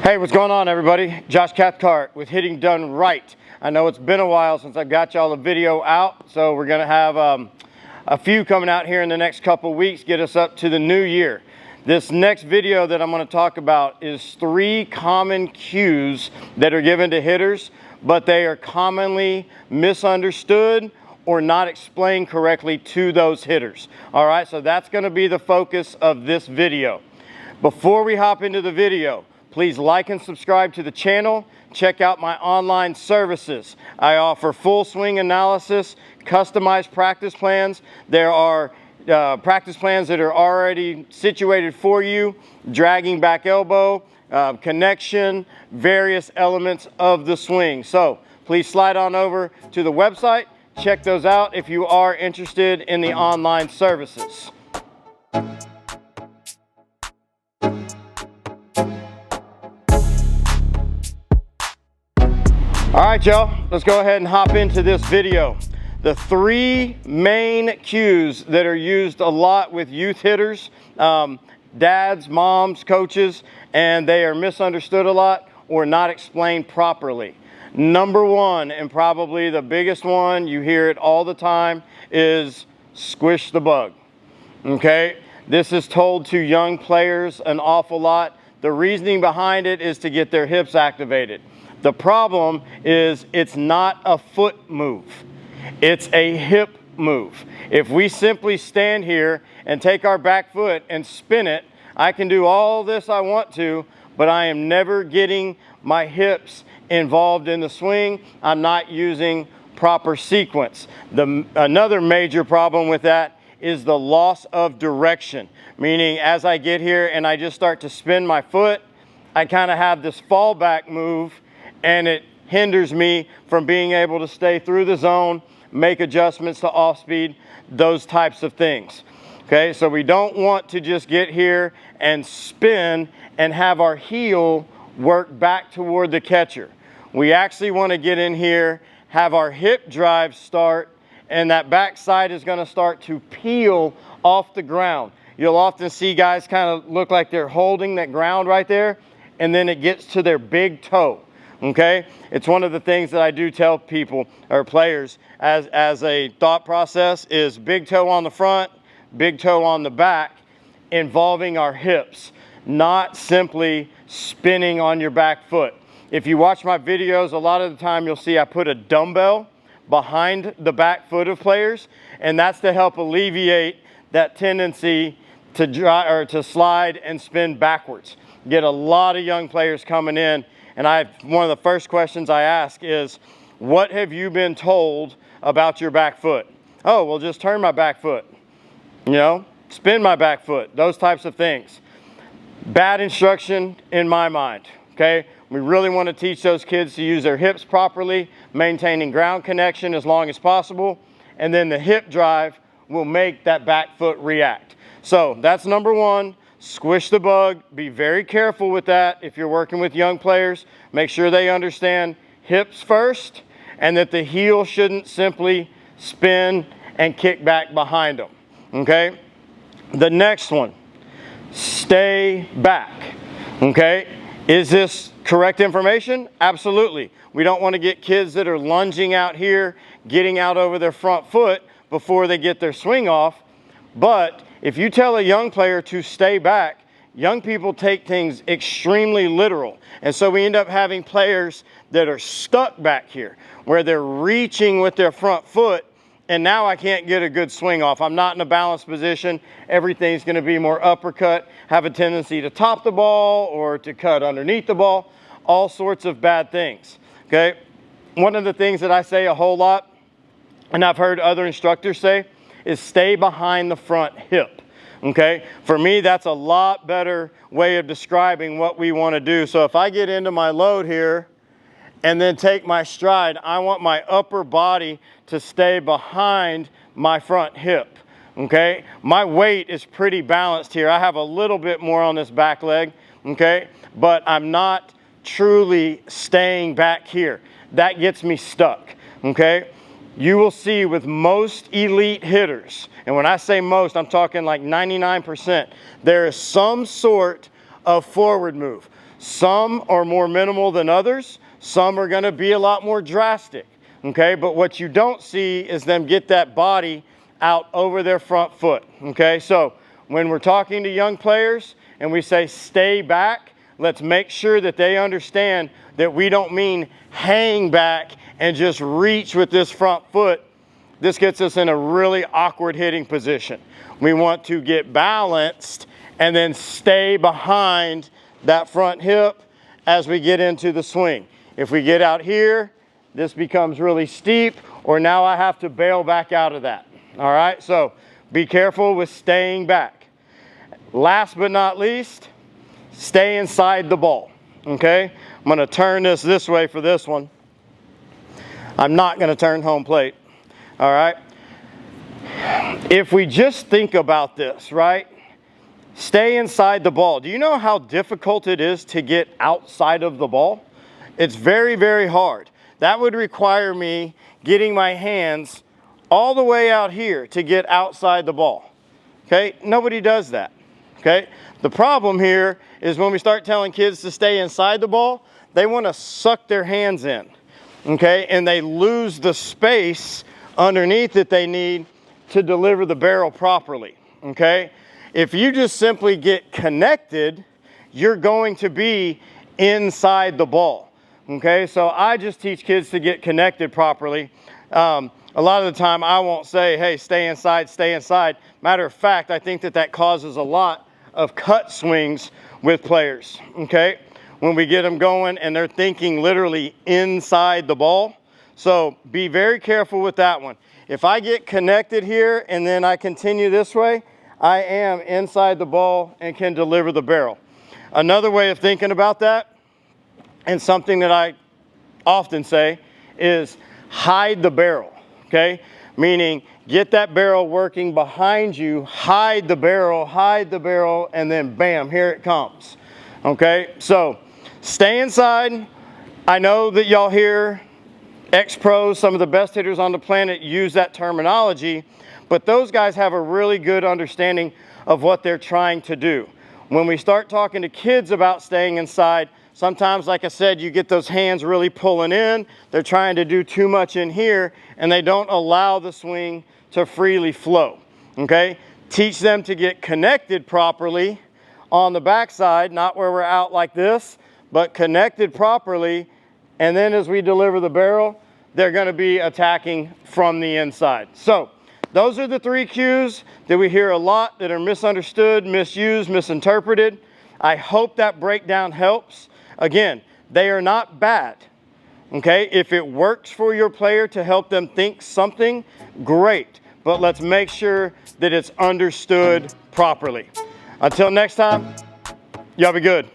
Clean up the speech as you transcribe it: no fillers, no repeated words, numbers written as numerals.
Hey, what's going on, everybody? Josh Cathcart with Hitting Done Right. I know it's been a while since I've got y'all a video out, so we're going to have a few coming out here in the next couple weeks, get us up to the new year. This next video that I'm going to talk about is 3 common cues that are given to hitters, but they are commonly misunderstood or not explained correctly to those hitters. All right, so that's going to be the focus of this video. Before we hop into the video, please like and subscribe to the channel. Check out my online services. I offer full swing analysis, customized practice plans. There are practice plans that are already situated for you, dragging back elbow, connection, various elements of the swing. So please slide on over to the website. Check those out if you are interested in the online services. All right, y'all, let's go ahead and hop into this video. The 3 main cues that are used a lot with youth hitters, dads, moms, coaches, and they are misunderstood a lot or not explained properly. Number 1, and probably the biggest one, you hear it all the time, is squish the bug. Okay, this is told to young players an awful lot. The reasoning behind it is to get their hips activated. The problem is it's not a foot move. It's a hip move. If we simply stand here and take our back foot and spin it, I can do all this I want to, but I am never getting my hips involved in the swing. I'm not using proper sequence. Another major problem with that is the loss of direction, meaning as I get here and I just start to spin my foot, I kind of have this fallback move, and it hinders me from being able to stay through the zone, make adjustments to off speed, those types of things. Okay, so we don't want to just get here and spin and have our heel work back toward the catcher. We actually want to get in here, have our hip drive start, and that backside is going to start to peel off the ground. You'll often see guys kind of look like they're holding that ground right there, and then it gets to their big toe. Okay, it's one of the things that I do tell people or players as a thought process is big toe on the front, big toe on the back, involving our hips, not simply spinning on your back foot. If you watch my videos, a lot of the time you'll see I put a dumbbell behind the back foot of players, and that's to help alleviate that tendency to slide and spin backwards. Get a lot of young players coming in, and one of the first questions I ask is, what have you been told about your back foot? Oh, well, just turn my back foot, spin my back foot, those types of things. Bad instruction in my mind, okay? We really want to teach those kids to use their hips properly, maintaining ground connection as long as possible, and then the hip drive will make that back foot react. So that's number 1. Squish the bug. Be very careful with that if you're working with young players. Make sure they understand hips first and that the heel shouldn't simply spin and kick back behind them. Okay? The next one, stay back. Okay? Is this correct information? Absolutely. We don't want to get kids that are lunging out here, getting out over their front foot before they get their swing off. But if you tell a young player to stay back, young people take things extremely literal. And so we end up having players that are stuck back here, where they're reaching with their front foot, and now I can't get a good swing off. I'm not in a balanced position. Everything's going to be more uppercut, have a tendency to top the ball or to cut underneath the ball, all sorts of bad things. Okay? One of the things that I say a whole lot, and I've heard other instructors say, is stay behind the front hip. Okay, for me that's a lot better way of describing what we want to do. So if I get into my load here and then take my stride, I want my upper body to stay behind my front hip. Okay, my weight is pretty balanced here. I have a little bit more on this back leg, okay, but I'm not truly staying back here. That gets me stuck. Okay, you will see with most elite hitters, and when I say most, I'm talking like 99%, there is some sort of forward move, Some are more minimal than others. Some are gonna be a lot more drastic, okay? But what you don't see is them get that body out over their front foot, okay? So when we're talking to young players and we say stay back, let's make sure that they understand that we don't mean hang back and just reach with this front foot. This gets us in a really awkward hitting position. We want to get balanced and then stay behind that front hip as we get into the swing. If we get out here, this becomes really steep, or now I have to bail back out of that. All right, so be careful with staying back. Last but not least, stay inside the ball, okay? I'm gonna turn this way for this one. I'm not gonna turn home plate, all right? If we just think about this, right? Stay inside the ball. Do you know how difficult it is to get outside of the ball? It's very, very hard. That would require me getting my hands all the way out here to get outside the ball, okay? Nobody does that, okay? The problem here is when we start telling kids to stay inside the ball, they want to suck their hands in, okay? And they lose the space underneath that they need to deliver the barrel properly, okay? If you just simply get connected, you're going to be inside the ball, okay? So I just teach kids to get connected properly. A lot of the time I won't say, hey, stay inside, stay inside. Matter of fact, I think that causes a lot of cut swings with players, okay? When we get them going and they're thinking literally inside the ball. So be very careful with that one. If I get connected here and then I continue this way, I am inside the ball and can deliver the barrel. Another way of thinking about that, and something that I often say, is hide the barrel, okay? Meaning get that barrel working behind you, hide the barrel, and then bam, here it comes, okay? So stay inside. I know that y'all hear ex-pros, some of the best hitters on the planet use that terminology, but those guys have a really good understanding of what they're trying to do. When we start talking to kids about staying inside, sometimes, like I said, you get those hands really pulling in. They're trying to do too much in here, and they don't allow the swing to freely flow, okay? Teach them to get connected properly on the backside, not where we're out like this, but connected properly, and then as we deliver the barrel, they're gonna be attacking from the inside. So those are the 3 cues that we hear a lot that are misunderstood, misused, misinterpreted. I hope that breakdown helps. Again, they are not bad, okay? If it works for your player to help them think something, great. But let's make sure that it's understood properly. Until next time, y'all be good.